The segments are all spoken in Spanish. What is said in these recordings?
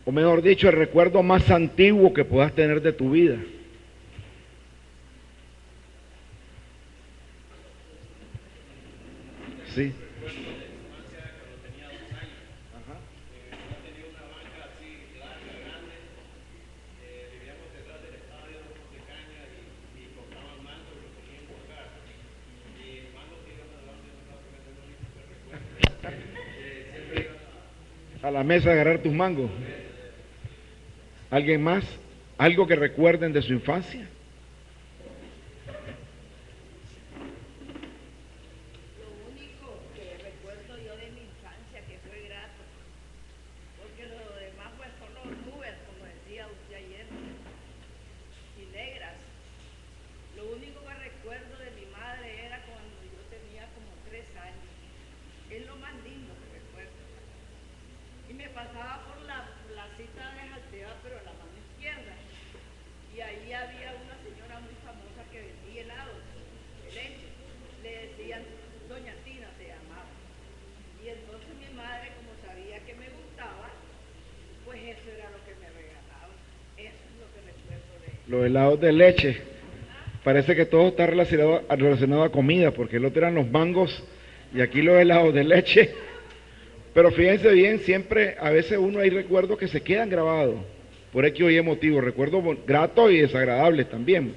o mejor dicho, el recuerdo más antiguo que puedas tener de tu vida. Sí. A la mesa a agarrar tus mangos. ¿Alguien más? ¿Algo que recuerden de su infancia? Los helados de leche. Parece que todo está relacionado a comida, porque el otro eran los mangos y aquí los helados de leche. Pero fíjense bien, siempre, a veces uno hay recuerdos que se quedan grabados, por X o Y motivo, recuerdos gratos y desagradables también,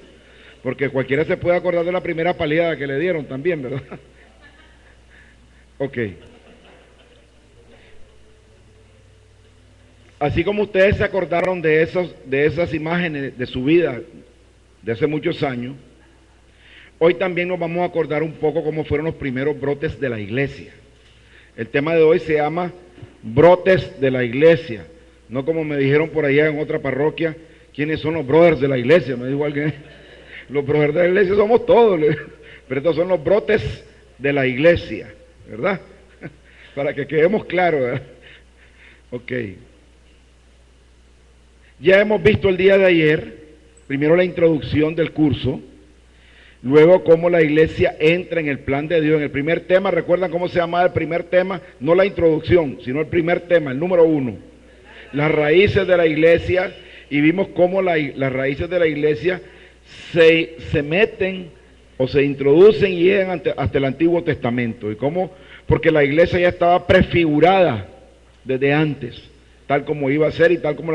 porque cualquiera se puede acordar de la primera paliada que le dieron también, ¿verdad? Ok. Así como ustedes se acordaron de esas imágenes de su vida de hace muchos años, hoy también nos vamos a acordar un poco cómo fueron los primeros brotes de la iglesia. El tema de hoy se llama brotes de la iglesia, no como me dijeron por allá en otra parroquia, ¿quiénes son los brothers de la iglesia? Me dijo alguien, los brothers de la iglesia somos todos, pero estos son los brotes de la iglesia, ¿verdad? Para que quedemos claros, ¿verdad? Ok. Ya hemos visto el día de ayer, primero la introducción del curso, luego cómo la iglesia entra en el plan de Dios. En el primer tema, ¿recuerdan cómo se llamaba el primer tema? No la introducción, sino el primer tema, el número 1. Las raíces de la iglesia, y vimos cómo las raíces de la iglesia se meten o se introducen y llegan hasta el Antiguo Testamento. Y cómo, porque la iglesia ya estaba prefigurada desde antes, tal como iba a ser y tal como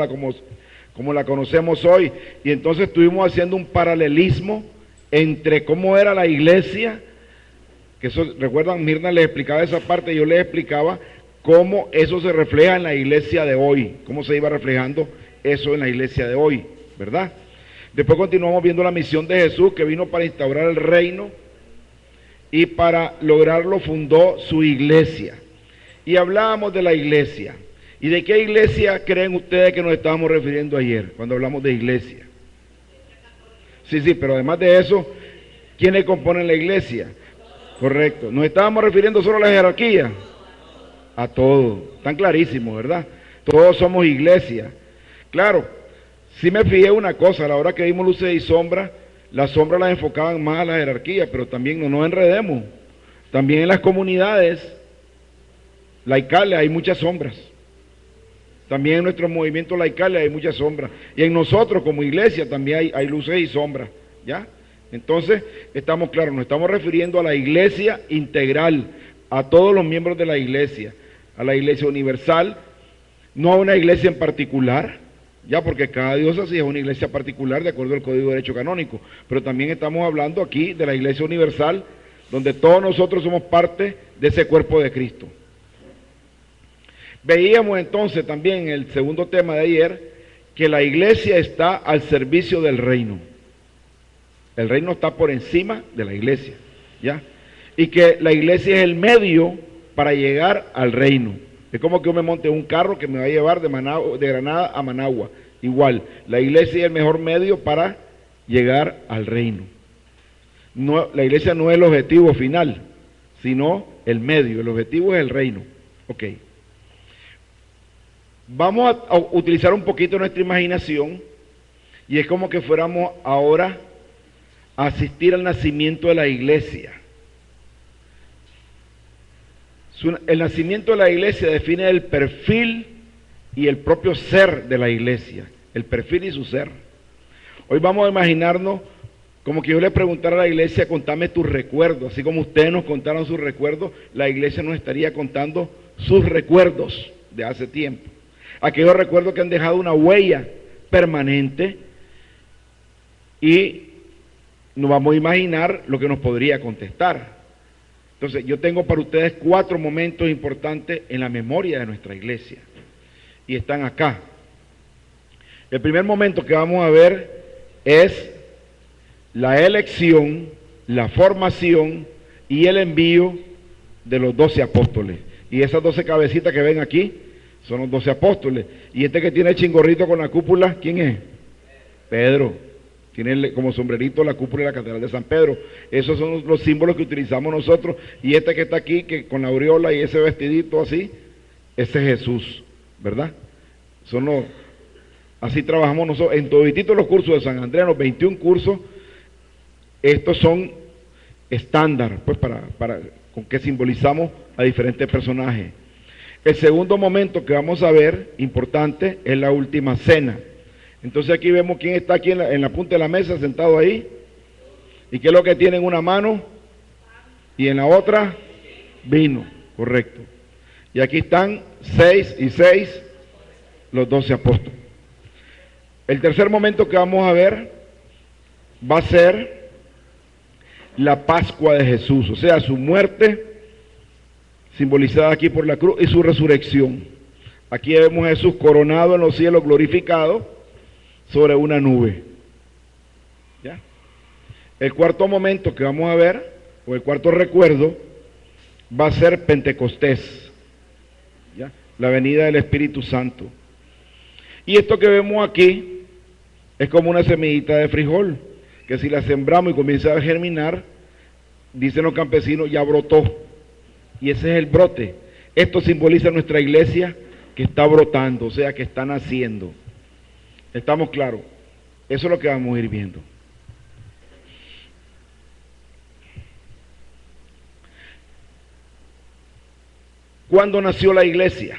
la conocemos hoy. Y entonces estuvimos haciendo un paralelismo entre cómo era la iglesia, que eso, recuerdan, Mirna les explicaba esa parte, yo les explicaba cómo eso se refleja en la iglesia de hoy, cómo se iba reflejando eso en la iglesia de hoy, ¿verdad? Después continuamos viendo la misión de Jesús, que vino para instaurar el reino y para lograrlo fundó su iglesia. Y hablábamos de la iglesia. ¿Y de qué iglesia creen ustedes que nos estábamos refiriendo ayer, cuando hablamos de iglesia? Sí, pero además de eso, ¿quiénes componen la iglesia? Correcto. ¿Nos estábamos refiriendo solo a la jerarquía? A todo. Tan clarísimo, ¿verdad? Todos somos iglesia. Claro, sí me fijé una cosa, a la hora que vimos luces y sombras, las sombras las enfocaban más a la jerarquía, pero también no nos enredemos. También en las comunidades laicales hay muchas sombras. También en nuestros movimientos laicales hay muchas sombras. Y en nosotros como iglesia también hay luces y sombras. ¿Ya? Entonces, estamos claros, nos estamos refiriendo a la iglesia integral, a todos los miembros de la iglesia, a la iglesia universal, no a una iglesia en particular, ya, porque cada diócesis es una iglesia particular de acuerdo al Código de Derecho Canónico, pero también estamos hablando aquí de la iglesia universal, donde todos nosotros somos parte de ese cuerpo de Cristo. Veíamos entonces también en el segundo tema de ayer que la iglesia está al servicio del reino. El reino está por encima de la iglesia, ¿ya? Y que la iglesia es el medio para llegar al reino. Es como que yo me monte un carro que me va a llevar de Granada a Managua. Igual, la iglesia es el mejor medio para llegar al reino. No, la iglesia no es el objetivo final, sino el medio. El objetivo es el reino. Ok. Vamos a utilizar un poquito nuestra imaginación y es como que fuéramos ahora a asistir al nacimiento de la iglesia. El nacimiento de la iglesia define el perfil y el propio ser de la iglesia, el perfil y su ser. Hoy vamos a imaginarnos como que yo le preguntara a la iglesia, contame tus recuerdos, así como ustedes nos contaron sus recuerdos, la iglesia nos estaría contando sus recuerdos de hace tiempo. Aquellos recuerdos que han dejado una huella permanente, y nos vamos a imaginar lo que nos podría contestar. Entonces, yo tengo para ustedes 4 momentos importantes en la memoria de nuestra iglesia, y están acá. El primer momento que vamos a ver es la elección, la formación y el envío de los 12 apóstoles. Y esas 12 cabecitas que ven aquí son los 12 apóstoles. Y este que tiene el chingorrito con la cúpula, ¿quién es? Pedro. Tiene como sombrerito la cúpula de la Catedral de San Pedro. Esos son los símbolos que utilizamos nosotros. Y este que está aquí, que con la aureola y ese vestidito así, ese es Jesús, ¿verdad? Así trabajamos nosotros. En todititos los cursos de San Andrés, los 21 cursos, estos son estándar, pues con que simbolizamos a diferentes personajes. El segundo momento que vamos a ver, importante, es la última cena. Entonces aquí vemos quién está aquí en la punta de la mesa, sentado ahí. ¿Y qué es lo que tiene en una mano? Y en la otra, vino, correcto. Y aquí están 6 y 6, los 12 apóstoles. El tercer momento que vamos a ver va a ser la Pascua de Jesús, o sea, su muerte, simbolizada aquí por la cruz, y su resurrección. Aquí vemos a Jesús coronado en los cielos, glorificado, sobre una nube. ¿Ya? El cuarto momento que vamos a ver, o el cuarto recuerdo, va a ser Pentecostés, ¿ya? La venida del Espíritu Santo. Y esto que vemos aquí es como una semillita de frijol, que si la sembramos y comienza a germinar, dicen los campesinos, ya brotó. Y ese es el brote. Esto simboliza nuestra iglesia que está brotando, o sea, que está naciendo. ¿Estamos claros? Eso es lo que vamos a ir viendo. ¿Cuándo nació la iglesia?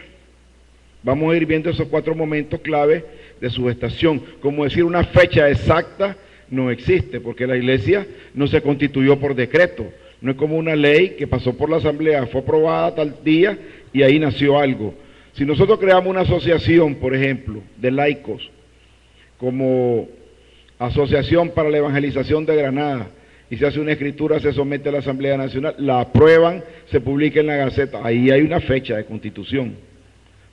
Vamos a ir viendo esos 4 momentos clave de su gestación. Como decir una fecha exacta no existe, porque la iglesia no se constituyó por decreto. No es como una ley que pasó por la asamblea, fue aprobada tal día y ahí nació algo. Si nosotros creamos una asociación, por ejemplo, de laicos, como Asociación para la Evangelización de Granada, y se hace una escritura, se somete a la Asamblea Nacional, la aprueban, se publica en la Gaceta, ahí hay una fecha de constitución,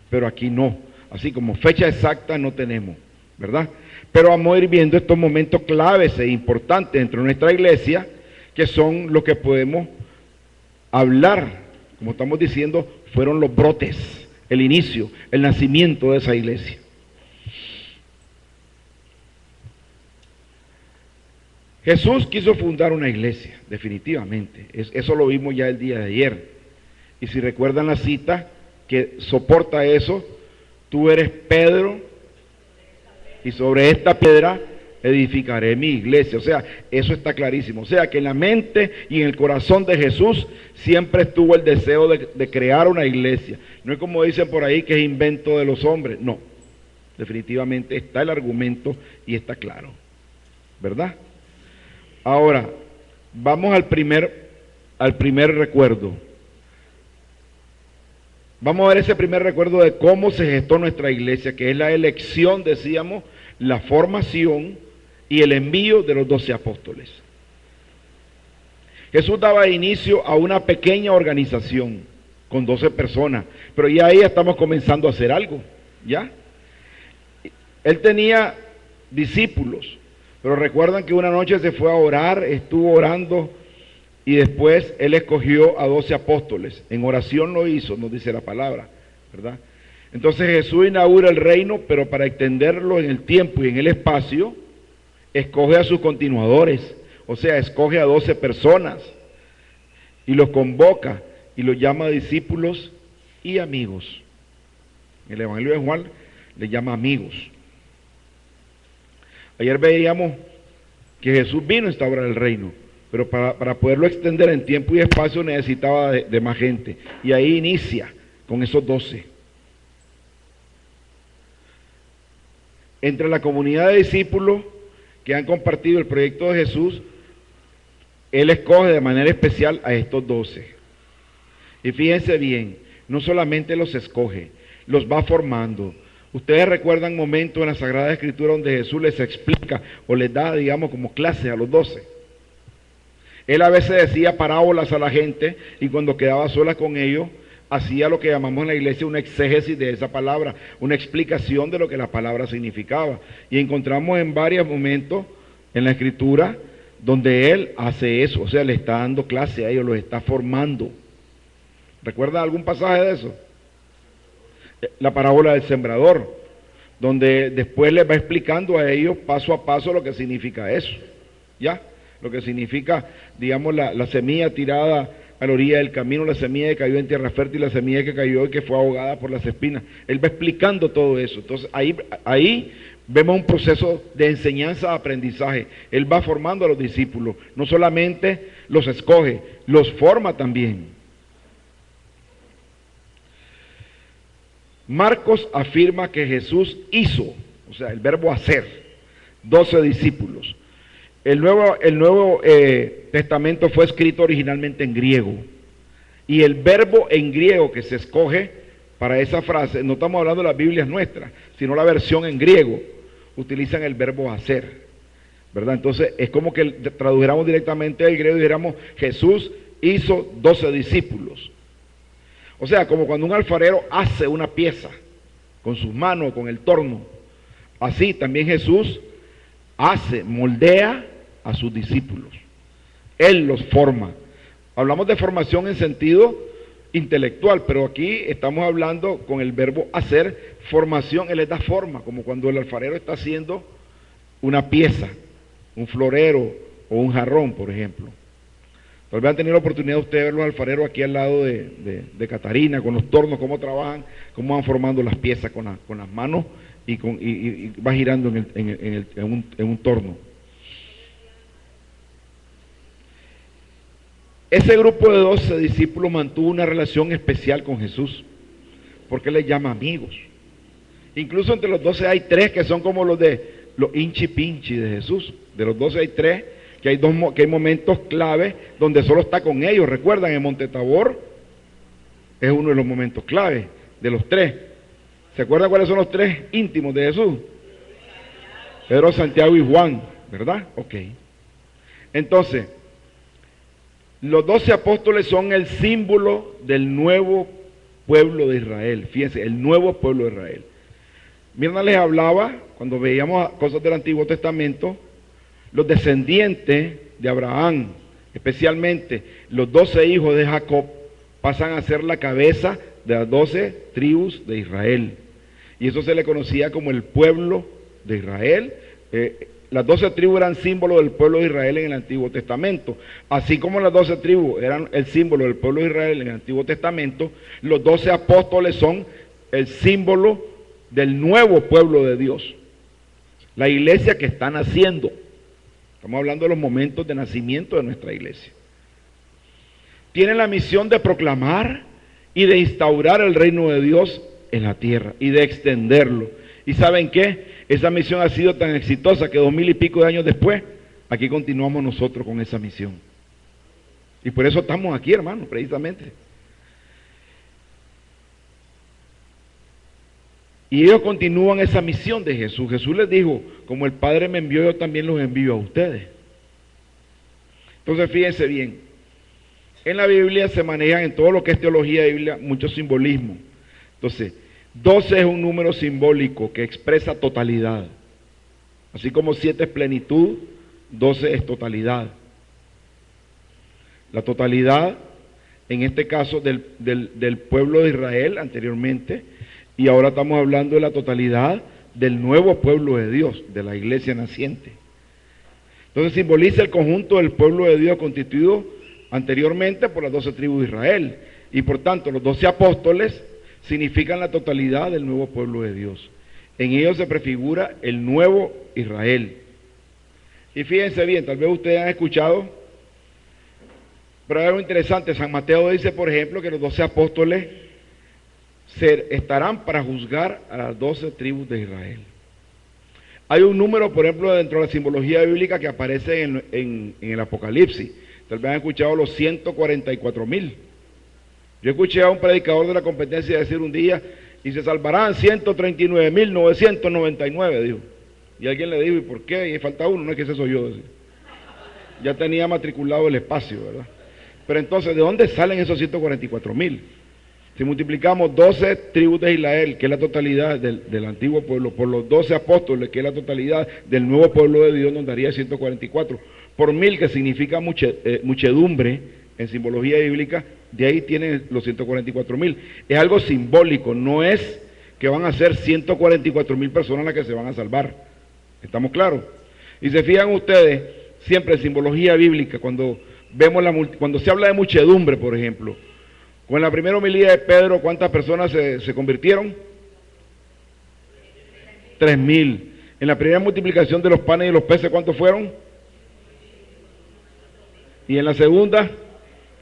pero aquí no, así como fecha exacta no tenemos, ¿verdad? Pero vamos a ir viendo estos momentos claves e importantes dentro de nuestra iglesia, que son los que podemos hablar, como estamos diciendo, fueron los brotes, el inicio, el nacimiento de esa iglesia. Jesús quiso fundar una iglesia, definitivamente, eso lo vimos ya el día de ayer, y si recuerdan la cita que soporta eso, tú eres Pedro, y sobre esta piedra edificaré mi iglesia, o sea, eso está clarísimo, o sea, que en la mente y en el corazón de Jesús siempre estuvo el deseo de crear una iglesia, no es como dicen por ahí que es invento de los hombres, no, definitivamente está el argumento y está claro, ¿verdad? Ahora, vamos al primer recuerdo. Vamos a ver ese primer recuerdo de cómo se gestó nuestra iglesia, que es la elección, decíamos, la formación y el envío de los 12 apóstoles. Jesús daba inicio a una pequeña organización con 12 personas, pero ya ahí estamos comenzando a hacer algo, ¿ya? Él tenía discípulos, pero recuerdan que una noche se fue a orar, estuvo orando y después él escogió a 12 apóstoles. En oración lo hizo, nos dice la palabra, ¿verdad? Entonces Jesús inaugura el reino, pero para extenderlo en el tiempo y en el espacio, escoge a sus continuadores, o sea, escoge a 12 personas y los convoca y los llama discípulos y amigos. En el Evangelio de Juan les llama amigos. Ayer veíamos que Jesús vino a instaurar el reino, pero para poderlo extender en tiempo y espacio necesitaba de más gente. Y ahí inicia con esos 12. Entre la comunidad de discípulos que han compartido el proyecto de Jesús, Él escoge de manera especial a estos 12. Y fíjense bien, no solamente los escoge, los va formando. Ustedes recuerdan momentos en la Sagrada Escritura donde Jesús les explica o les da, digamos, como clases a los 12. Él a veces decía parábolas a la gente y cuando quedaba sola con ellos, hacía lo que llamamos en la iglesia una exégesis de esa palabra, una explicación de lo que la palabra significaba. Y encontramos en varios momentos en la Escritura donde Él hace eso, o sea, le está dando clase a ellos, los está formando. ¿Recuerdan algún pasaje de eso? La parábola del sembrador, donde después les va explicando a ellos paso a paso lo que significa eso, ¿ya? Lo que significa, digamos, la semilla tirada a la orilla del camino, la semilla que cayó en tierra fértil, la semilla que cayó y que fue ahogada por las espinas. Él va explicando todo eso. Entonces ahí vemos un proceso de enseñanza-aprendizaje. Él va formando a los discípulos, no solamente los escoge, los forma también. Marcos afirma que Jesús hizo, o sea, el verbo hacer, 12 discípulos. El Nuevo Testamento fue escrito originalmente en griego, y el verbo en griego que se escoge para esa frase, no estamos hablando de las Biblias nuestras, sino la versión en griego, utilizan el verbo hacer, ¿verdad? Entonces es como que tradujéramos directamente del griego y dijéramos, Jesús hizo 12 discípulos. O sea, como cuando un alfarero hace una pieza con sus manos, con el torno, así también Jesús hace, moldea a sus discípulos. Él los forma. Hablamos de formación en sentido intelectual, pero aquí estamos hablando con el verbo hacer, formación. Él les da forma, como cuando el alfarero está haciendo una pieza, un florero o un jarrón, por ejemplo. Tal vez han tenido la oportunidad de ustedes ver los alfareros aquí al lado de Catarina, con los tornos, cómo trabajan, cómo van formando las piezas con las manos y va girando en un torno. Ese grupo de 12 discípulos mantuvo una relación especial con Jesús, porque les llama amigos. Incluso entre los 12 hay 3 que son como los hinchi pinchi de Jesús. De los 12 hay 3 que hay momentos clave donde solo está con ellos. Recuerdan, en Monte Tabor es uno de los momentos clave de los 3. ¿Se acuerdan cuáles son los 3 íntimos de Jesús? Pedro, Santiago y Juan, ¿verdad? Ok. Entonces, los 12 apóstoles son el símbolo del nuevo pueblo de Israel. Fíjense, el nuevo pueblo de Israel. Mirna les hablaba, cuando veíamos cosas del Antiguo Testamento, los descendientes de Abraham, especialmente los 12 hijos de Jacob, pasan a ser la cabeza de las 12 tribus de Israel. Y eso se le conocía como el pueblo de Israel. Las 12 tribus eran símbolo del pueblo de Israel en el Antiguo Testamento. Así como las 12 tribus eran el símbolo del pueblo de Israel en el Antiguo Testamento, los 12 apóstoles son el símbolo del nuevo pueblo de Dios. La iglesia que está naciendo. Estamos hablando de los momentos de nacimiento de nuestra iglesia. Tienen la misión de proclamar y de instaurar el reino de Dios en la tierra y de extenderlo. ¿Y saben qué? Esa misión ha sido tan exitosa que 2000 y pico de años después, aquí continuamos nosotros con esa misión. Y por eso estamos aquí, hermanos, precisamente. Y ellos continúan esa misión de Jesús. Jesús les dijo, como el Padre me envió, yo también los envío a ustedes. Entonces fíjense bien, en la Biblia se manejan, en todo lo que es teología de Biblia, mucho simbolismo. Entonces, 12 es un número simbólico que expresa totalidad. Así como 7 es plenitud, 12 es totalidad. La totalidad, en este caso, del pueblo de Israel anteriormente, y ahora estamos hablando de la totalidad del nuevo pueblo de Dios, de la iglesia naciente. Entonces simboliza el conjunto del pueblo de Dios constituido anteriormente por las 12 tribus de Israel. Y por tanto, los 12 apóstoles significan la totalidad del nuevo pueblo de Dios. En ellos se prefigura el nuevo Israel. Y fíjense bien, tal vez ustedes han escuchado, pero hay algo interesante. San Mateo dice, por ejemplo, que los 12 apóstoles estarán para juzgar a las 12 tribus de Israel. Hay un número, por ejemplo, dentro de la simbología bíblica que aparece en el Apocalipsis. Tal vez han escuchado los 144,000. Yo escuché a un predicador de la competencia decir un día, y se salvarán 139,999, dijo. Y alguien le dijo, ¿y por qué? Y falta uno, no es que ese soy yo. Decía. Ya tenía matriculado el espacio, ¿verdad? Pero entonces, ¿de dónde salen esos 144,000? Si multiplicamos 12 tribus de Israel, que es la totalidad del antiguo pueblo, por los 12 apóstoles, que es la totalidad del nuevo pueblo de Dios, nos daría 144. Por 1000, que significa muchedumbre en simbología bíblica, de ahí tienen los 144,000. Es algo simbólico, no es que van a ser 144,000 personas las que se van a salvar. ¿Estamos claros? Y se fijan ustedes, siempre en simbología bíblica, cuando se habla de muchedumbre, por ejemplo, con la primera homilía de Pedro, ¿cuántas personas se convirtieron? 3,000. En la primera multiplicación de los panes y los peces, ¿cuántos fueron? Y en la segunda,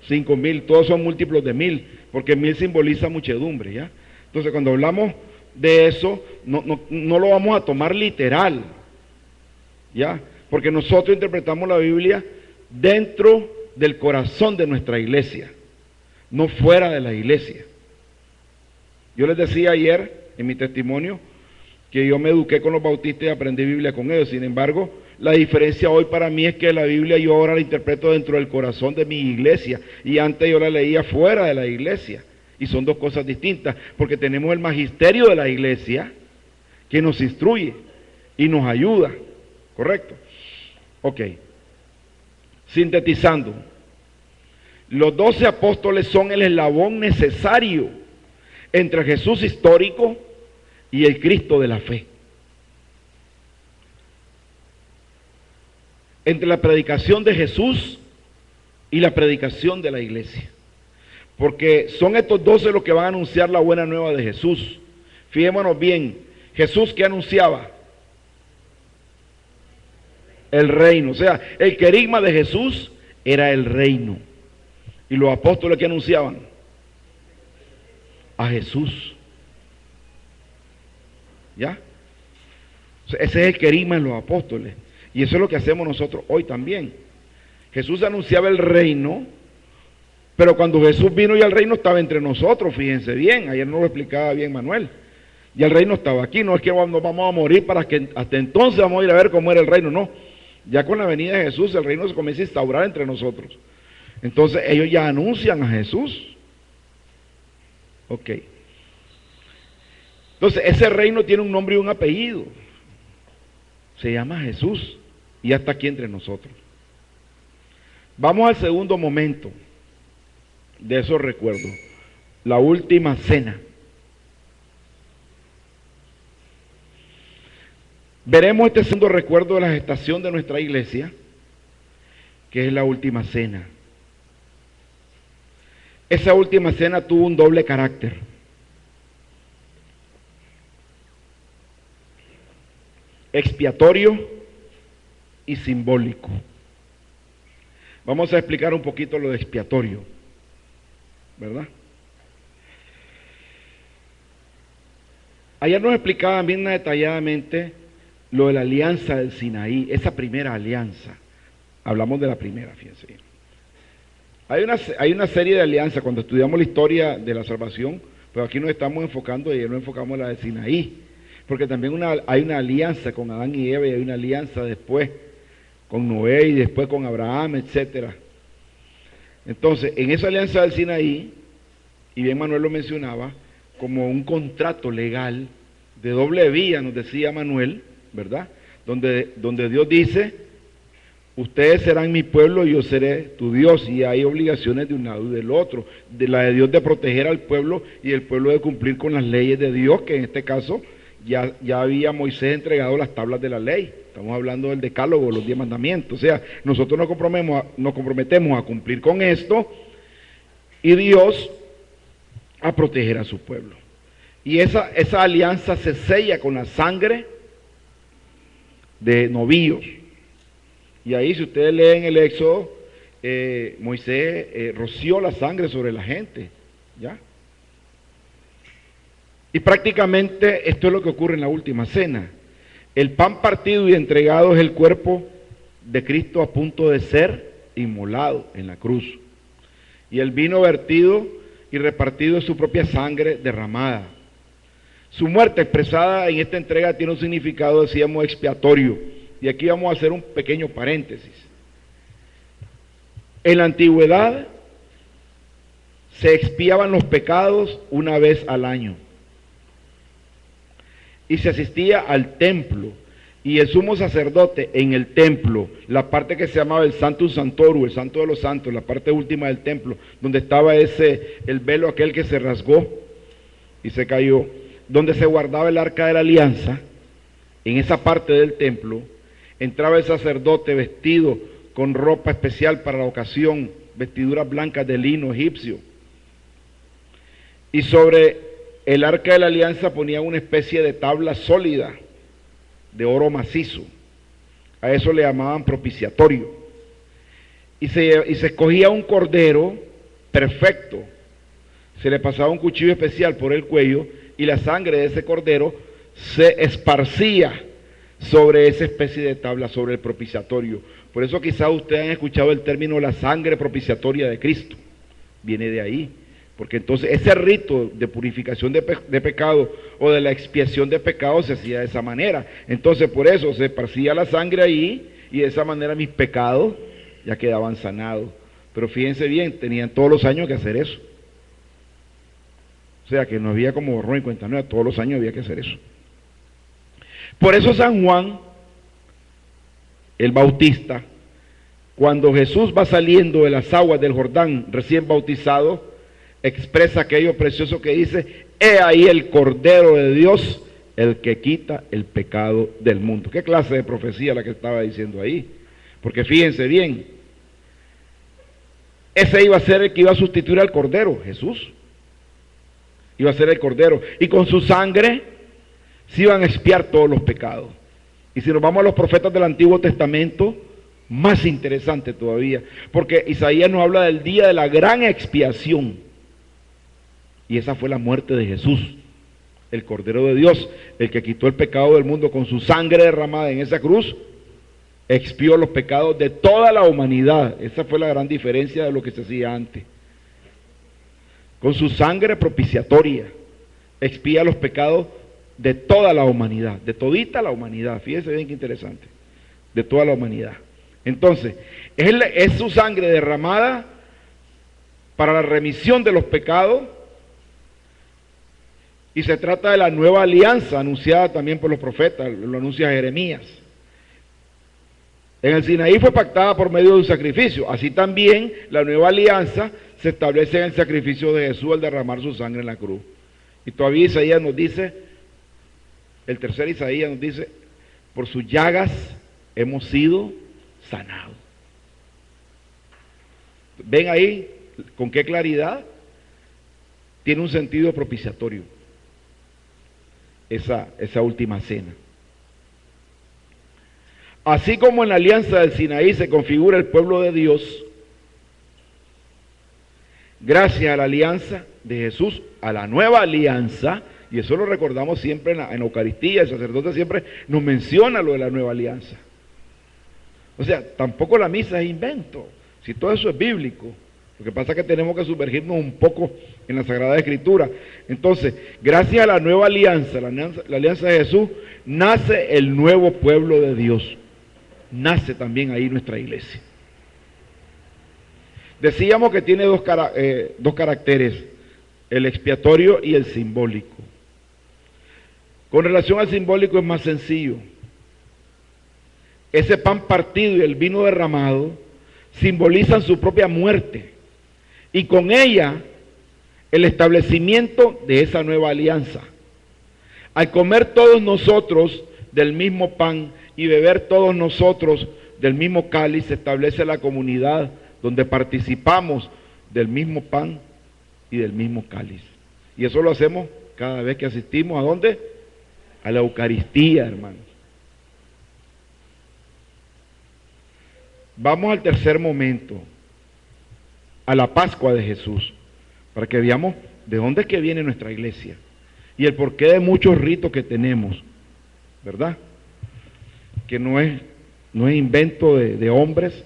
5,000. Todos son múltiplos de 1,000, porque 1,000 simboliza muchedumbre, ¿ya? Entonces, cuando hablamos de eso, no lo vamos a tomar literal, ¿ya? Porque nosotros interpretamos la Biblia dentro del corazón de nuestra iglesia, no fuera de la iglesia. Yo les decía ayer en mi testimonio que yo me eduqué con los bautistas y aprendí Biblia con ellos. Sin embargo, la diferencia hoy para mí es que la Biblia yo ahora la interpreto dentro del corazón de mi iglesia, y antes yo la leía fuera de la iglesia, y son dos cosas distintas, porque tenemos el magisterio de la iglesia que nos instruye y nos ayuda, ¿correcto? Ok, sintetizando, los 12 apóstoles son el eslabón necesario entre Jesús histórico y el Cristo de la fe. Entre la predicación de Jesús y la predicación de la iglesia. Porque son estos 12 los que van a anunciar la buena nueva de Jesús. Fijémonos bien, Jesús, ¿qué anunciaba? El reino. O sea, el querigma de Jesús era el reino. ¿Y los apóstoles qué anunciaban? A Jesús. ¿Ya? O sea, ese es el querigma en los apóstoles. Y eso es lo que hacemos nosotros hoy también. Jesús anunciaba el reino, pero cuando Jesús vino ya el reino estaba entre nosotros, fíjense bien, ayer no lo explicaba bien Manuel. Ya el reino estaba aquí, no es que nos vamos a morir para que hasta entonces vamos a ir a ver cómo era el reino, no. Ya con la venida de Jesús el reino se comienza a instaurar entre nosotros. Entonces ellos ya anuncian a Jesús. Ok. Entonces ese reino tiene un nombre y un apellido. Se llama Jesús y ya está aquí entre nosotros. Vamos al segundo momento de esos recuerdos, la última cena. Veremos este segundo recuerdo de la gestación de nuestra iglesia, que es la última cena. Esa última cena tuvo un doble carácter. Expiatorio y simbólico. Vamos a explicar un poquito lo de expiatorio, ¿verdad? Ayer nos explicaban bien detalladamente lo de la alianza del Sinaí, esa primera alianza. Hablamos de la primera, fíjense bien. Hay una serie de alianzas, cuando estudiamos la historia de la salvación, pero aquí nos estamos enfocando, y nos enfocamos en la de Sinaí, porque también hay una alianza con Adán y Eva, y hay una alianza después con Noé y después con Abraham, etcétera. Entonces, en esa alianza del Sinaí, y bien Manuel lo mencionaba, como un contrato legal de doble vía, nos decía Manuel, ¿verdad? Donde Dios dice, ustedes serán mi pueblo y yo seré tu Dios, y hay obligaciones de un lado y del otro, de la de Dios de proteger al pueblo y el pueblo de cumplir con las leyes de Dios, que en este caso ya había Moisés entregado las tablas de la ley. Estamos hablando del decálogo, los 10 mandamientos. O sea, nosotros nos comprometemos a cumplir con esto, y Dios a proteger a su pueblo. Y esa alianza se sella con la sangre de novillos. Y ahí, si ustedes leen el Éxodo, Moisés roció la sangre sobre la gente, ¿ya? Y prácticamente esto es lo que ocurre en la última cena. El pan partido y entregado es el cuerpo de Cristo a punto de ser inmolado en la cruz. Y el vino vertido y repartido es su propia sangre derramada. Su muerte expresada en esta entrega tiene un significado, decíamos, expiatorio. Y aquí vamos a hacer un pequeño paréntesis. En la antigüedad se expiaban los pecados una vez al año. Y se asistía al templo, y el sumo sacerdote en el templo, la parte que se llamaba el Sanctum Sanctorum, el Santo de los Santos, la parte última del templo, donde estaba el velo aquel que se rasgó y se cayó, donde se guardaba el arca de la alianza, en esa parte del templo, entraba el sacerdote vestido con ropa especial para la ocasión, vestiduras blancas de lino egipcio, y sobre el arca de la alianza ponía una especie de tabla sólida de oro macizo. A eso le llamaban propiciatorio. Y se escogía un cordero perfecto. Se le pasaba un cuchillo especial por el cuello y la sangre de ese cordero se esparcía sobre esa especie de tabla, sobre el propiciatorio. Por eso quizás ustedes han escuchado el término la sangre propiciatoria de Cristo. Viene de ahí. Porque entonces ese rito de purificación de pecado o de la expiación de pecado se hacía de esa manera. Entonces por eso se esparcía la sangre ahí y de esa manera mis pecados ya quedaban sanados. Pero fíjense bien, tenían todos los años que hacer eso. O sea que no había como borrón y cuenta nueva, todos los años había que hacer eso. Por eso San Juan, el Bautista, cuando Jesús va saliendo de las aguas del Jordán recién bautizado, expresa aquello precioso que dice: he ahí el Cordero de Dios, el que quita el pecado del mundo. ¿Qué clase de profecía la que estaba diciendo ahí? Porque fíjense bien, ese iba a ser el que iba a sustituir al Cordero, Jesús. Iba a ser el Cordero, y con su sangre se iban a expiar todos los pecados. Y si nos vamos a los profetas del Antiguo Testamento, más interesante todavía, porque Isaías nos habla del día de la gran expiación. Y esa fue la muerte de Jesús, el Cordero de Dios, el que quitó el pecado del mundo con su sangre derramada en esa cruz, expió los pecados de toda la humanidad. Esa fue la gran diferencia de lo que se hacía antes. Con su sangre propiciatoria, expía los pecados de toda la humanidad, de todita la humanidad. Fíjense bien qué interesante, de toda la humanidad. Entonces, es su sangre derramada para la remisión de los pecados. Y se trata de la nueva alianza anunciada también por los profetas, lo anuncia Jeremías. En el Sinaí fue pactada por medio de un sacrificio. Así también la nueva alianza se establece en el sacrificio de Jesús al derramar su sangre en la cruz. Y todavía Isaías nos dice, el tercer Isaías nos dice: por sus llagas hemos sido sanados. ¿Ven ahí con qué claridad? Tiene un sentido propiciatorio esa última cena. Así como en la alianza del Sinaí se configura el pueblo de Dios, gracias a la alianza de Jesús, a la nueva alianza, y eso lo recordamos siempre en la Eucaristía, el sacerdote siempre nos menciona lo de la nueva alianza. O sea, tampoco la misa es invento, si todo eso es bíblico. Lo que pasa es que tenemos que sumergirnos un poco en la Sagrada Escritura. Entonces, gracias a la nueva alianza, la alianza de Jesús, nace el nuevo pueblo de Dios. Nace también ahí nuestra iglesia. Decíamos que tiene dos caracteres, el expiatorio y el simbólico. Con relación al simbólico es más sencillo. Ese pan partido y el vino derramado simbolizan su propia muerte y con ella el establecimiento de esa nueva alianza. Al comer todos nosotros del mismo pan y beber todos nosotros del mismo cáliz, se establece la comunidad donde participamos del mismo pan y del mismo cáliz. Y eso lo hacemos cada vez que asistimos, ¿a dónde? A la Eucaristía, hermanos. Vamos al tercer momento, a la Pascua de Jesús, para que veamos de dónde es que viene nuestra iglesia y el porqué de muchos ritos que tenemos, ¿verdad? que no es invento de hombres,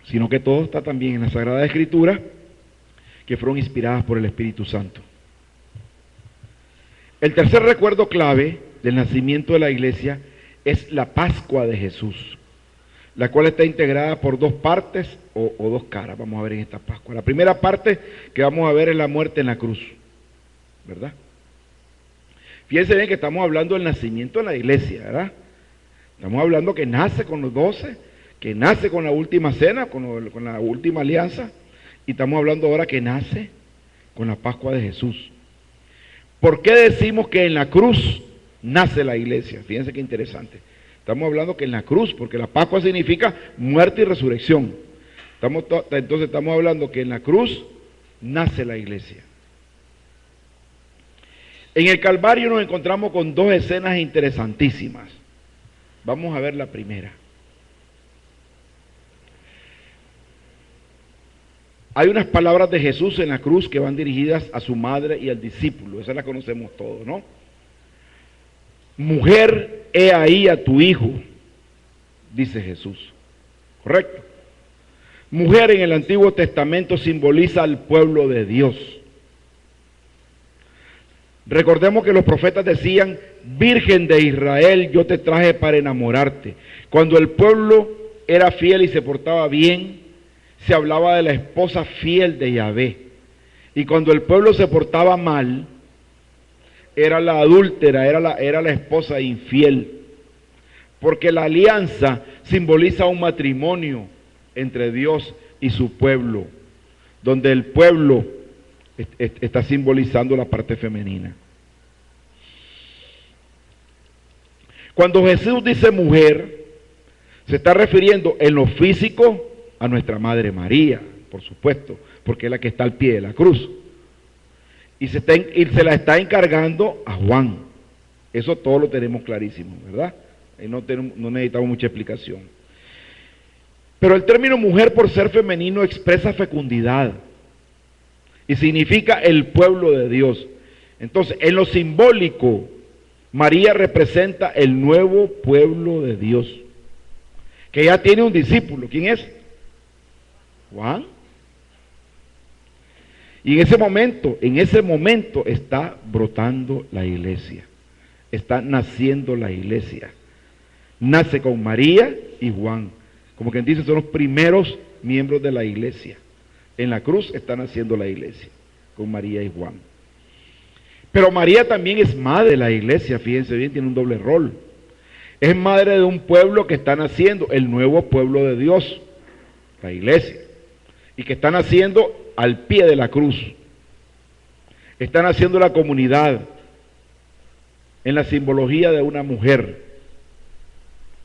sino que todo está también en la Sagrada Escritura, que fueron inspiradas por el Espíritu Santo. El tercer recuerdo clave del nacimiento de la iglesia es la Pascua de Jesús, la cual está integrada por dos partes o dos caras. Vamos a ver en esta Pascua. La primera parte que vamos a ver es la muerte en la cruz, ¿verdad? Fíjense bien que estamos hablando del nacimiento de la iglesia, ¿verdad? Estamos hablando que nace con los 12, que nace con la última cena, con la última alianza, y estamos hablando ahora que nace con la Pascua de Jesús. ¿Por qué decimos que en la cruz nace la iglesia? Fíjense qué interesante. Estamos hablando que en la cruz, porque la Pascua significa muerte y resurrección. Entonces estamos hablando que en la cruz nace la iglesia. En el Calvario nos encontramos con dos escenas interesantísimas. Vamos a ver la primera. Hay unas palabras de Jesús en la cruz que van dirigidas a su madre y al discípulo. Esa la conocemos todos, ¿no? Mujer, he ahí a tu hijo, dice Jesús. ¿Correcto? Mujer en el Antiguo Testamento simboliza al pueblo de Dios. Recordemos que los profetas decían, Virgen de Israel, yo te traje para enamorarte. Cuando el pueblo era fiel y se portaba bien, se hablaba de la esposa fiel de Yahvé. Y cuando el pueblo se portaba mal, era la adúltera, era la esposa infiel. Porque la alianza simboliza un matrimonio entre Dios y su pueblo, donde el pueblo está simbolizando la parte femenina. Cuando Jesús dice mujer, se está refiriendo en lo físico a nuestra Madre María, por supuesto, porque es la que está al pie de la cruz. Y se la está encargando a Juan. Eso todo lo tenemos clarísimo, ¿verdad? No necesitamos mucha explicación. Pero el término mujer, por ser femenino, expresa fecundidad y significa el pueblo de Dios. Entonces, en lo simbólico, María representa el nuevo pueblo de Dios, que ya tiene un discípulo. ¿Quién es? Juan. Y en ese momento está brotando la iglesia, está naciendo la iglesia. Nace con María y Juan, como quien dice, son los primeros miembros de la iglesia. En la cruz está naciendo la iglesia, con María y Juan. Pero María también es madre de la iglesia, fíjense bien, tiene un doble rol. Es madre de un pueblo que está naciendo, el nuevo pueblo de Dios, la iglesia, y que está naciendo al pie de la cruz. Está naciendo la comunidad en la simbología de una mujer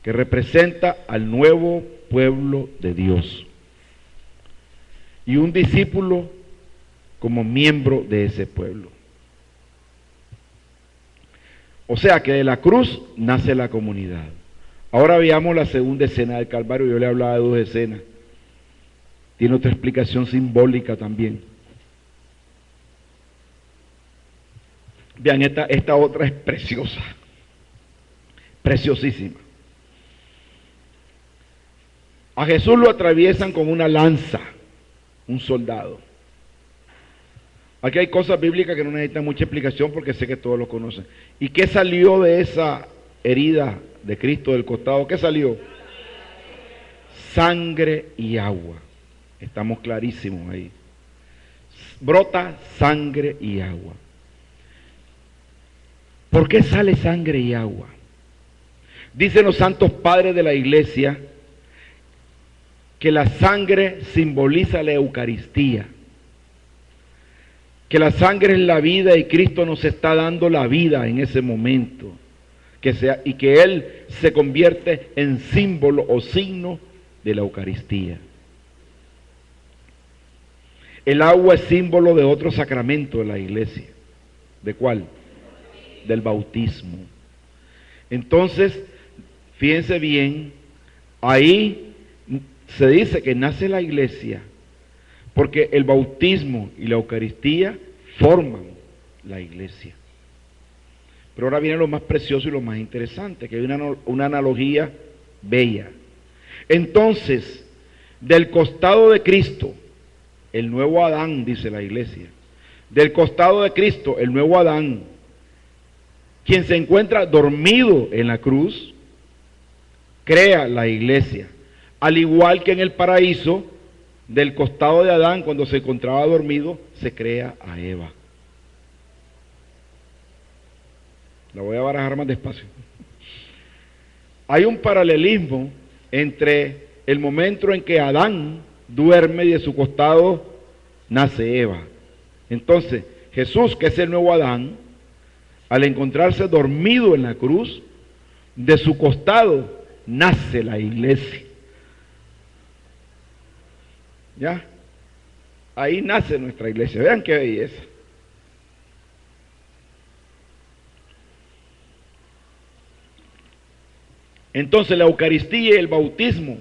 que representa al nuevo pueblo de Dios y un discípulo como miembro de ese pueblo. O sea que de la cruz nace la comunidad. Ahora veamos la segunda escena del Calvario. Yo le hablaba de dos escenas. Tiene otra explicación simbólica también. Vean, esta otra es preciosa, preciosísima. A Jesús lo atraviesan con una lanza, un soldado. Aquí hay cosas bíblicas que no necesitan mucha explicación porque sé que todos lo conocen. ¿Y qué salió de esa herida de Cristo del costado? ¿Qué salió? Sangre y agua. Estamos clarísimos ahí. Brota sangre y agua. ¿Por qué sale sangre y agua? Dicen los santos padres de la iglesia que la sangre simboliza la Eucaristía, que la sangre es la vida y Cristo nos está dando la vida en ese momento, y que Él se convierte en símbolo o signo de la Eucaristía. El agua es símbolo de otro sacramento de la iglesia. ¿De cuál? Del bautismo. Entonces, fíjense bien, ahí se dice que nace la iglesia porque el bautismo y la Eucaristía forman la iglesia. Pero ahora viene lo más precioso y lo más interesante, que hay una analogía bella. Entonces, del costado de Cristo, el nuevo Adán, dice la iglesia, del costado de Cristo, el nuevo Adán, quien se encuentra dormido en la cruz, crea la iglesia. Al igual que en el paraíso, del costado de Adán, cuando se encontraba dormido, se crea a Eva. La voy a barajar más despacio. Hay un paralelismo entre el momento en que Adán duerme y de su costado nace Eva. Entonces, Jesús, que es el nuevo Adán, al encontrarse dormido en la cruz, de su costado nace la iglesia. ¿Ya? Ahí nace nuestra iglesia. Vean qué belleza. Entonces la Eucaristía y el bautismo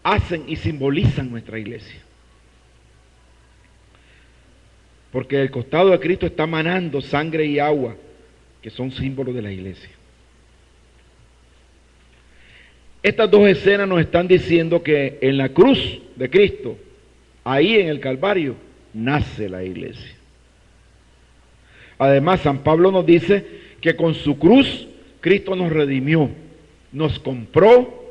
hacen y simbolizan nuestra iglesia. Porque del costado de Cristo está manando sangre y agua, que son símbolos de la iglesia. Estas dos escenas nos están diciendo que en la cruz de Cristo, ahí en el Calvario, nace la iglesia. Además, San Pablo nos dice que con su cruz Cristo nos redimió, nos compró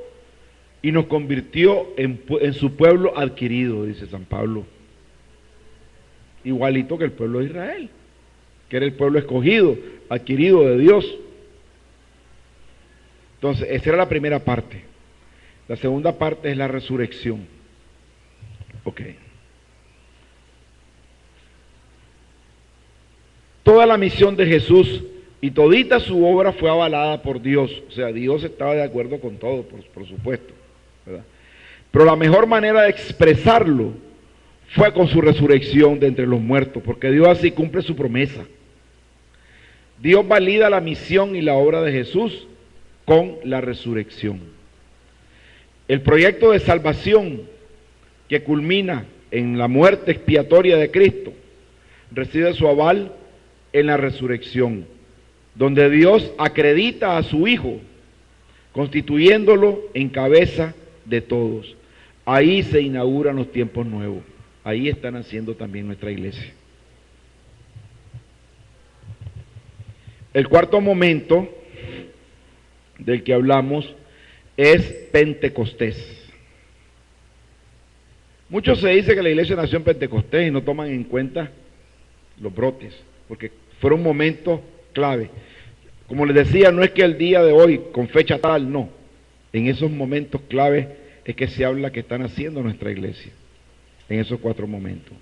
y nos convirtió en su pueblo adquirido, dice San Pablo. Igualito que el pueblo de Israel, que era el pueblo escogido, adquirido de Dios. Entonces, esa era la primera parte. La segunda parte es la resurrección. Ok. Toda la misión de Jesús y todita su obra fue avalada por Dios. O sea, Dios estaba de acuerdo con todo, por supuesto, ¿verdad? Pero la mejor manera de expresarlo fue con su resurrección de entre los muertos, porque Dios así cumple su promesa. Dios valida la misión y la obra de Jesús con la resurrección. El proyecto de salvación que culmina en la muerte expiatoria de Cristo recibe su aval en la resurrección, donde Dios acredita a su Hijo, constituyéndolo en cabeza de todos. Ahí se inauguran los tiempos nuevos. Ahí está naciendo también nuestra iglesia. El cuarto momento del que hablamos es Pentecostés. Muchos se dice que la iglesia nació en Pentecostés y no toman en cuenta los brotes, porque fueron momentos clave. Como les decía, no es que el día de hoy, con fecha tal, no. En esos momentos clave es que se habla que está naciendo nuestra iglesia, en esos 4 momentos.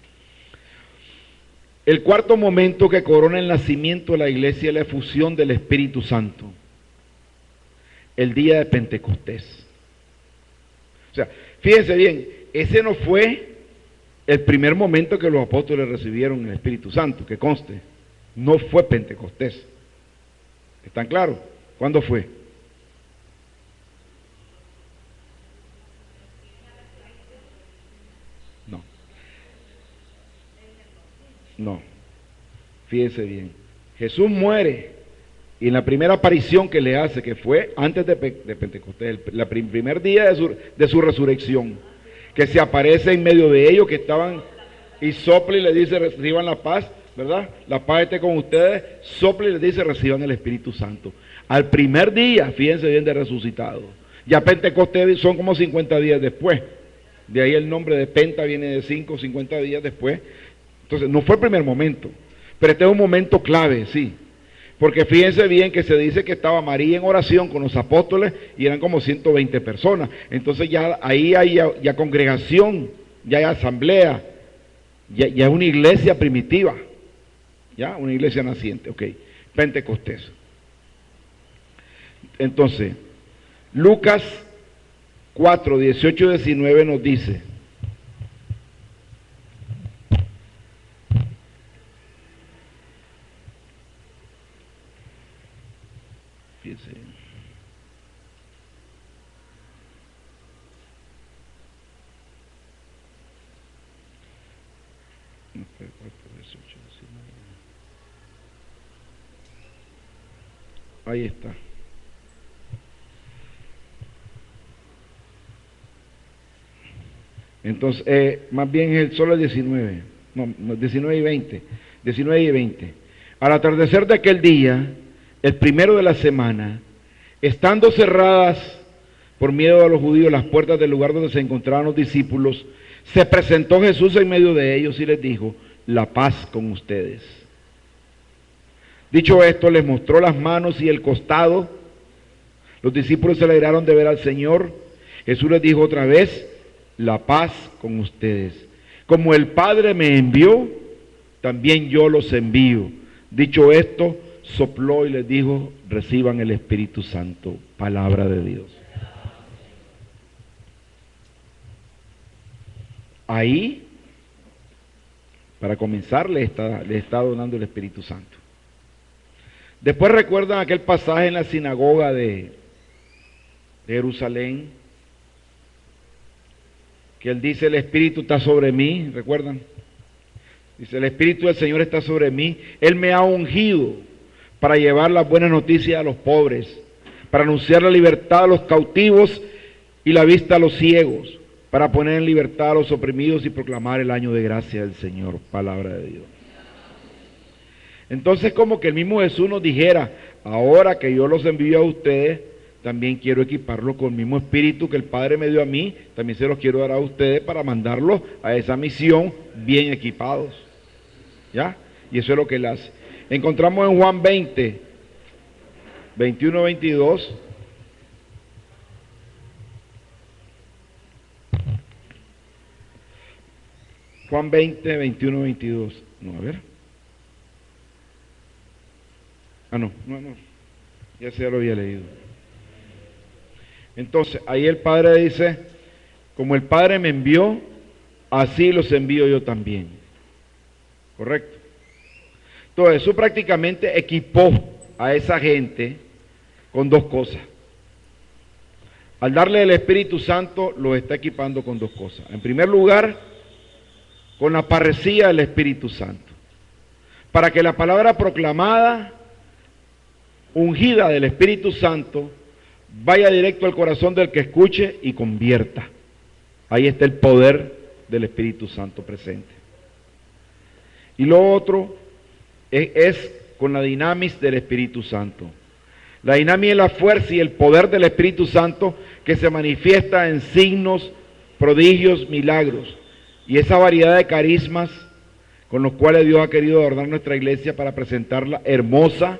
El cuarto momento que corona el nacimiento de la iglesia es la efusión del Espíritu Santo, el día de Pentecostés. O sea, fíjense bien, ese no fue el primer momento que los apóstoles recibieron el Espíritu Santo, que conste, no fue Pentecostés. ¿Están claros? ¿Cuándo fue? No. No. Fíjense bien. Jesús muere y en la primera aparición que le hace, que fue antes de Pentecostés, el primer día de su resurrección, que se aparece en medio de ellos que estaban, y sopla y le dice, reciban la paz, ¿verdad? La paz esté con ustedes, sopla y le dice, reciban el Espíritu Santo. Al primer día, fíjense bien, de resucitado. Ya Pentecostés son como 50 días después. De ahí el nombre de Penta viene de 5 o 50 días después. Entonces, no fue el primer momento, pero este es un momento clave, sí. Porque fíjense bien que se dice que estaba María en oración con los apóstoles y eran como 120 personas. Entonces ya ahí hay ya congregación, ya hay asamblea, ya es una iglesia primitiva, ya una iglesia naciente, ok. Pentecostés. Entonces, Lucas 4, 18 y 19 nos dice: fíjense. Ahí está. Entonces, más bien es solo el 19, no, 19 y 20, 19 y 20. Al atardecer de aquel día, el primero de la semana, estando cerradas por miedo a los judíos las puertas del lugar donde se encontraban los discípulos, se presentó Jesús en medio de ellos y les dijo: la paz con ustedes. Dicho esto, les mostró las manos y el costado. Los discípulos se alegraron de ver al Señor. Jesús les dijo otra vez: la paz con ustedes. Como el Padre me envió, también yo los envío. Dicho esto, sopló y les dijo: reciban el Espíritu Santo. Palabra de Dios. Ahí, para comenzar, le está donando el Espíritu Santo. Después recuerdan aquel pasaje en la sinagoga de Jerusalén, que él dice: el Espíritu está sobre mí, ¿recuerdan? Dice: el Espíritu del Señor está sobre mí, Él me ha ungido para llevar las buenas noticias a los pobres, para anunciar la libertad a los cautivos y la vista a los ciegos, para poner en libertad a los oprimidos y proclamar el año de gracia del Señor. Palabra de Dios. Entonces, como que el mismo Jesús nos dijera: ahora que yo los envío a ustedes, también quiero equiparlos con el mismo espíritu que el Padre me dio a mí, también se los quiero dar a ustedes para mandarlos a esa misión bien equipados. ¿Ya? Y eso es lo que Él hace. Encontramos en Juan 20, 21, 22. Juan 20, 21, 22. No, a ver. No. Ya se lo había leído. Entonces, ahí el Padre dice: como el Padre me envió, así los envío yo también. ¿Correcto? Entonces, eso prácticamente equipó a esa gente con dos cosas. Al darle el Espíritu Santo, los está equipando con dos cosas. En primer lugar, con la parresía del Espíritu Santo, para que la palabra proclamada, ungida del Espíritu Santo, vaya directo al corazón del que escuche y convierta. Ahí está el poder del Espíritu Santo presente. Y lo otro es con la dinamis del Espíritu Santo. La dinamis es la fuerza y el poder del Espíritu Santo que se manifiesta en signos, prodigios, milagros. Y esa variedad de carismas con los cuales Dios ha querido adornar nuestra iglesia para presentarla hermosa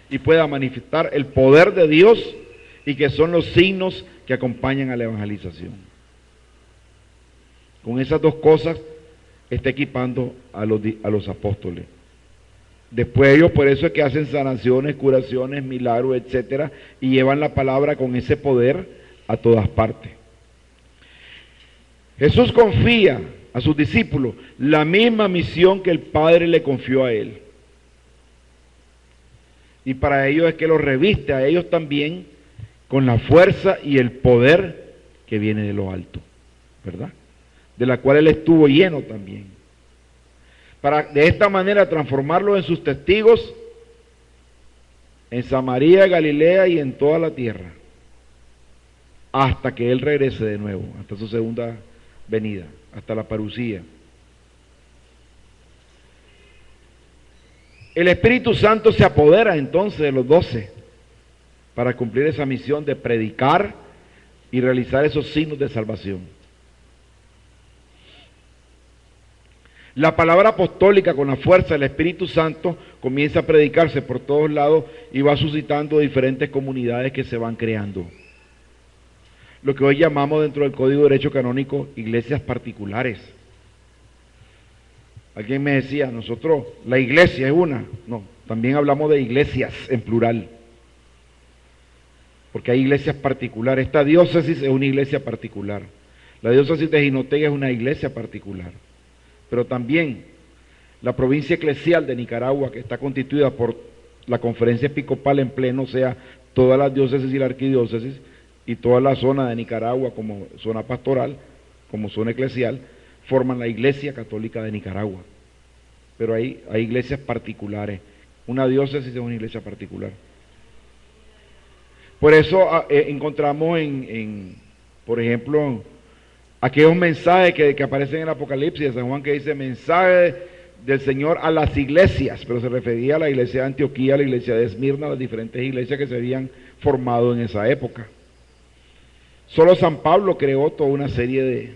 y pueda manifestar el poder de Dios, y que son los signos que acompañan a la evangelización. Con esas dos cosas está equipando a los apóstoles. Después ellos, por eso es que hacen sanaciones, curaciones, milagros, etcétera, y llevan la palabra con ese poder a todas partes. Jesús confía a sus discípulos la misma misión que el Padre le confió a él. Y para ello es que los reviste a ellos también con la fuerza y el poder que viene de lo alto, ¿verdad? De la cual él estuvo lleno también. Para de esta manera transformarlos en sus testigos en Samaria, Galilea y en toda la tierra, hasta que él regrese de nuevo, hasta su segunda venida, hasta la parucía. El Espíritu Santo se apodera entonces de los 12 para cumplir esa misión de predicar y realizar esos signos de salvación. La palabra apostólica con la fuerza del Espíritu Santo comienza a predicarse por todos lados y va suscitando diferentes comunidades que se van creando. Lo que hoy llamamos dentro del Código de Derecho Canónico iglesias particulares. Alguien me decía: nosotros, la iglesia es una. No, también hablamos de iglesias en plural. Porque hay iglesias particulares. Esta diócesis es una iglesia particular. La diócesis de Jinotega es una iglesia particular. Pero también la provincia eclesial de Nicaragua, que está constituida por la conferencia episcopal en pleno, o sea, todas las diócesis y la arquidiócesis, y toda la zona de Nicaragua como zona pastoral, como zona eclesial, forman la Iglesia Católica de Nicaragua. Pero hay iglesias particulares. Una diócesis es una iglesia particular. Por eso encontramos por ejemplo, aquellos mensajes que aparecen en el Apocalipsis de San Juan, que dice mensaje del Señor a las iglesias, pero se refería a la iglesia de Antioquía, a la iglesia de Esmirna, a las diferentes iglesias que se habían formado en esa época. Solo San Pablo creó toda una serie de,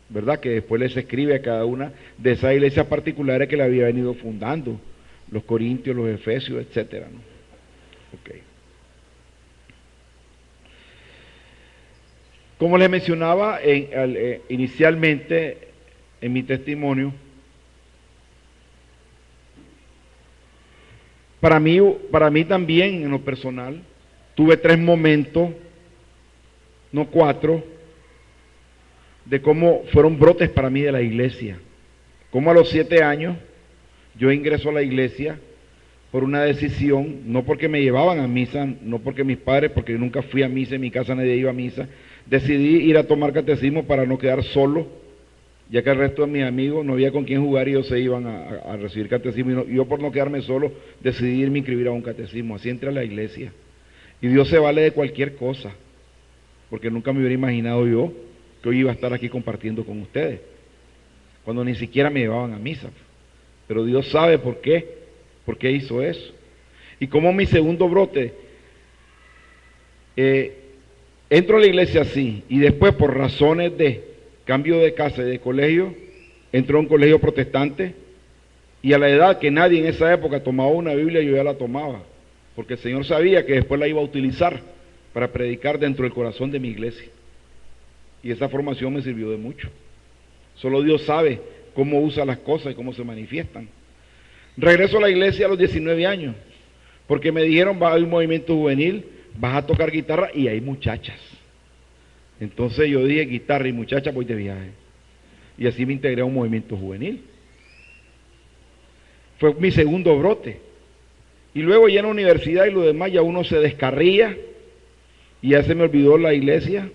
¿verdad?, que después les escribe a cada una de esas iglesias particulares que le había venido fundando, los Corintios, los Efesios, etcétera, ¿no? Okay. Como les mencionaba inicialmente en mi testimonio, para mí también en lo personal, tuve 3 momentos, no 4, de cómo fueron brotes para mí de la iglesia. Como a los 7 años yo ingreso a la iglesia por una decisión, no porque me llevaban a misa, no porque mis padres, porque yo nunca fui a misa, en mi casa nadie iba a misa. Decidí ir a tomar catecismo para no quedar solo, ya que el resto de mis amigos no había con quién jugar y ellos se iban a recibir catecismo. Y yo, por no quedarme solo, decidí irme a inscribir a un catecismo. Así entré a la iglesia. Y Dios se vale de cualquier cosa, porque nunca me hubiera imaginado yo que hoy iba a estar aquí compartiendo con ustedes, cuando ni siquiera me llevaban a misa. Pero Dios sabe por qué hizo eso. Y como mi segundo brote, entro a la iglesia así, y después por razones de cambio de casa y de colegio, entró a un colegio protestante, y a la edad que nadie en esa época tomaba una Biblia, yo ya la tomaba, porque el Señor sabía que después la iba a utilizar para predicar dentro del corazón de mi iglesia. Y esa formación me sirvió de mucho. Solo Dios sabe cómo usa las cosas y cómo se manifiestan. Regreso a la iglesia a los 19 años, porque me dijeron, va a haber un movimiento juvenil, vas a tocar guitarra y hay muchachas. Entonces yo dije, guitarra y muchachas, voy de viaje. Y así me integré a un movimiento juvenil. Fue mi segundo brote. Y luego ya en la universidad y lo demás, ya uno se descarría, y ya se me olvidó la iglesia,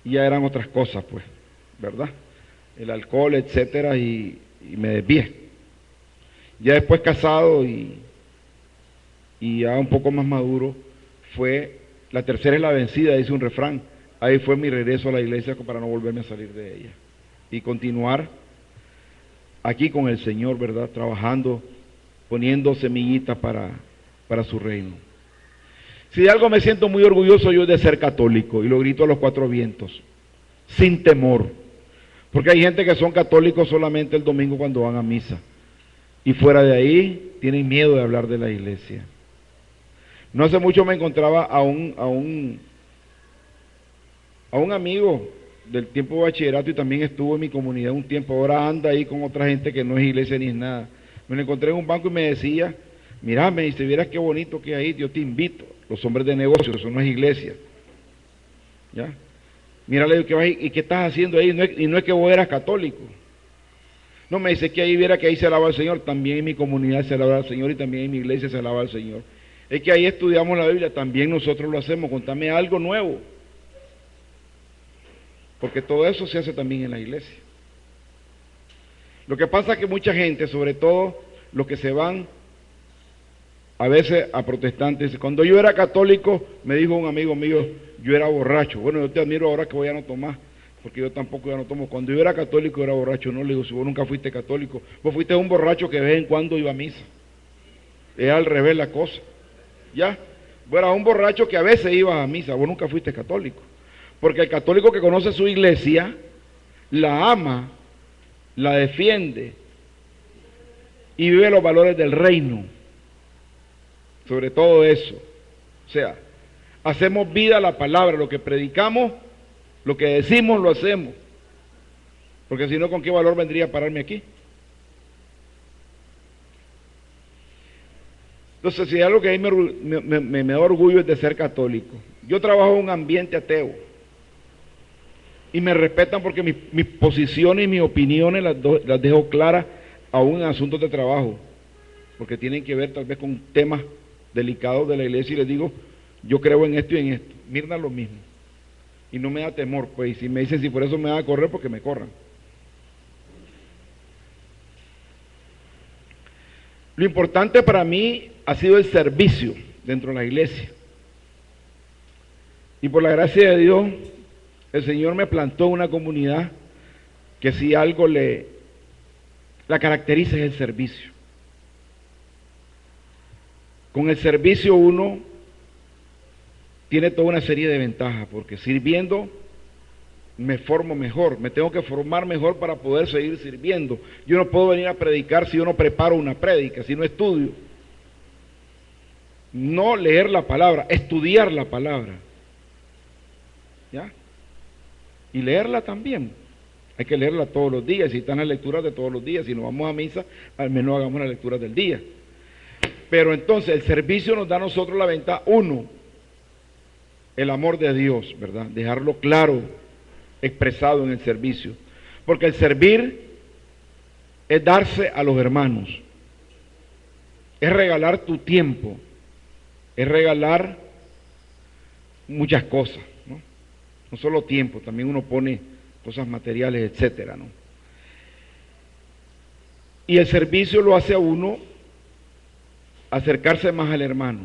y ya eran otras cosas, pues, ¿verdad? El alcohol, etcétera, y me desvié. Ya después casado y ya un poco más maduro, fue la tercera es la vencida, dice un refrán. Ahí fue mi regreso a la iglesia para no volverme a salir de ella y continuar aquí con el Señor, ¿verdad? Trabajando, poniendo semillitas para su reino. Si de algo me siento muy orgulloso yo es de ser católico, y lo grito a los 4 vientos, sin temor, porque hay gente que son católicos solamente el domingo cuando van a misa, y fuera de ahí tienen miedo de hablar de la iglesia. No hace mucho me encontraba a un amigo del tiempo de bachillerato, y también estuvo en mi comunidad un tiempo, ahora anda ahí con otra gente que no es iglesia ni es nada. Me lo encontré en un banco y me decía, mirá, me dice, vieras qué bonito que hay, yo te invito. Los hombres de negocios, eso no es iglesia. ¿Ya? Mírale, ¿y qué estás haciendo ahí? Y no es que vos eras católico. No, me dice que ahí viera que ahí se alaba al Señor, también en mi comunidad se alaba al Señor y también en mi iglesia se alaba al Señor. Es que ahí estudiamos la Biblia, también nosotros lo hacemos, contame algo nuevo. Porque todo eso se hace también en la iglesia. Lo que pasa es que mucha gente, sobre todo los que se van a veces a protestantes, cuando yo era católico, me dijo un amigo mío, yo era borracho. Bueno, yo te admiro ahora que voy a no tomar, porque yo tampoco ya no tomo. Cuando yo era católico era borracho. No, le digo, si vos nunca fuiste católico, vos fuiste un borracho que de vez en cuando iba a misa. Es al revés la cosa. ¿Ya? Vos eras un borracho que a veces iba a misa, vos nunca fuiste católico. Porque el católico que conoce su iglesia, la ama, la defiende y vive los valores del reino. Sobre todo eso. O sea, hacemos vida a la palabra, lo que predicamos, lo que decimos, lo hacemos. Porque si no, ¿con qué valor vendría a pararme aquí? Entonces, si hay algo que a mí me da orgullo es de ser católico. Yo trabajo en un ambiente ateo. Y me respetan porque mis posiciones y mis opiniones las dejo claras aún en asuntos de trabajo. Porque tienen que ver tal vez con temas delicados de la iglesia, y les digo, yo creo en esto y en esto. Mirna lo mismo. Y no me da temor, pues, y si me dicen si por eso me van a correr, porque me corran. Lo importante para mí ha sido el servicio dentro de la iglesia. Y por la gracia de Dios, el Señor me plantó en una comunidad que si algo la caracteriza es el servicio. Con el servicio uno tiene toda una serie de ventajas, porque sirviendo me formo mejor, me tengo que formar mejor para poder seguir sirviendo. Yo no puedo venir a predicar si yo no preparo una prédica, si no estudio. No leer la palabra, estudiar la palabra. ¿Ya? Y leerla también. Hay que leerla todos los días, si están las lecturas de todos los días, si nos vamos a misa, al menos hagamos las lecturas del día. Pero entonces el servicio nos da a nosotros la ventaja, uno, el amor de Dios, ¿verdad? Dejarlo claro, expresado en el servicio. Porque el servir es darse a los hermanos, es regalar tu tiempo, es regalar muchas cosas, ¿no? No solo tiempo, también uno pone cosas materiales, etcétera, ¿no? Y el servicio lo hace a uno acercarse más al hermano.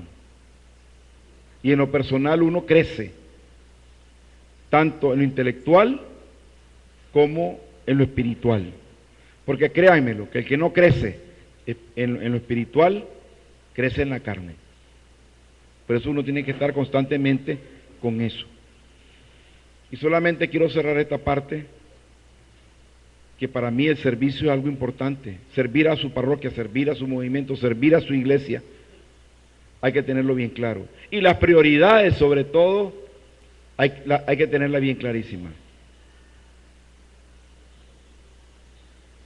Y en lo personal uno crece, tanto en lo intelectual como en lo espiritual. Porque créanmelo, que el que no crece en lo espiritual, crece en la carne. Por eso uno tiene que estar constantemente con eso. Y solamente quiero cerrar esta parte, que para mí el servicio es algo importante. Servir a su parroquia, servir a su movimiento, servir a su iglesia, hay que tenerlo bien claro. Y las prioridades, sobre todo, hay que tenerlas bien clarísimas.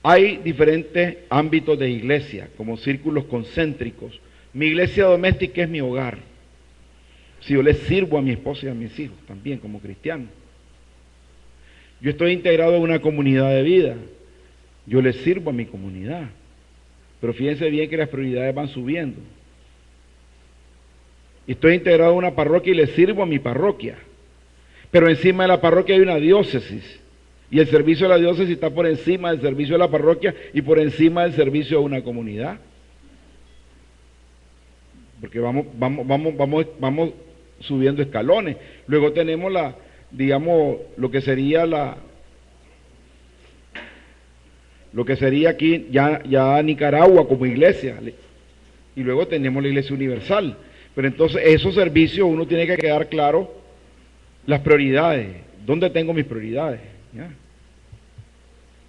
Hay diferentes ámbitos de iglesia, como círculos concéntricos. Mi iglesia doméstica es mi hogar. Si yo le sirvo a mi esposa y a mis hijos también como cristiano. Yo estoy integrado en una comunidad de vida. Yo le sirvo a mi comunidad. Pero fíjense bien que las prioridades van subiendo. Estoy integrado en una parroquia y le sirvo a mi parroquia. Pero encima de la parroquia hay una diócesis. Y el servicio de la diócesis está por encima del servicio de la parroquia y por encima del servicio de una comunidad. Porque vamos subiendo escalones. Luego tenemos lo que sería aquí ya Nicaragua como iglesia. Y luego tenemos la Iglesia Universal. Pero entonces esos servicios uno tiene que quedar claro las prioridades. ¿Dónde tengo mis prioridades? ¿Ya?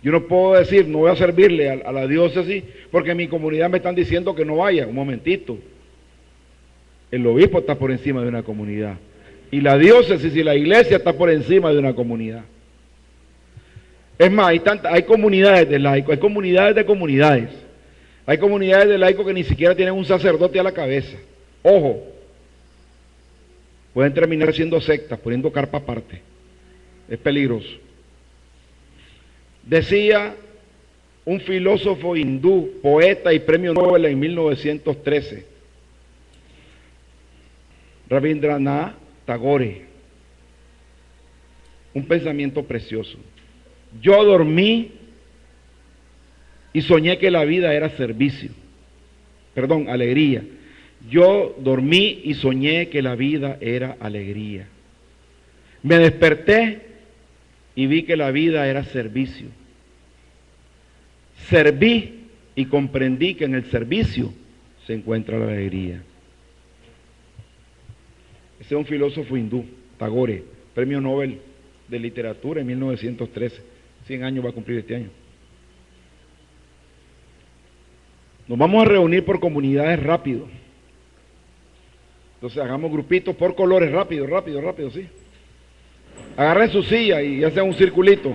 Yo no puedo decir, no voy a servirle a la diócesis porque en mi comunidad me están diciendo que no vaya. Un momentito. El obispo está por encima de una comunidad. Y la diócesis y la iglesia está por encima de una comunidad. Es más, hay comunidades de laicos, hay comunidades de comunidades. Hay comunidades de laicos que ni siquiera tienen un sacerdote a la cabeza. Ojo, pueden terminar siendo sectas, poniendo carpa aparte. Es peligroso. Decía un filósofo hindú, poeta y premio Nobel en 1913, Rabindranath Tagore, un pensamiento precioso. Yo dormí y soñé que la vida era servicio. Perdón, alegría. Yo dormí y soñé que la vida era alegría. Me desperté y vi que la vida era servicio. Serví y comprendí que en el servicio se encuentra la alegría. Ese es un filósofo hindú, Tagore, premio Nobel de literatura en 1913. 100 años va a cumplir este año. Nos vamos a reunir por comunidades rápido. Entonces hagamos grupitos por colores, rápido, sí. Agarren su silla y hacen un circulito.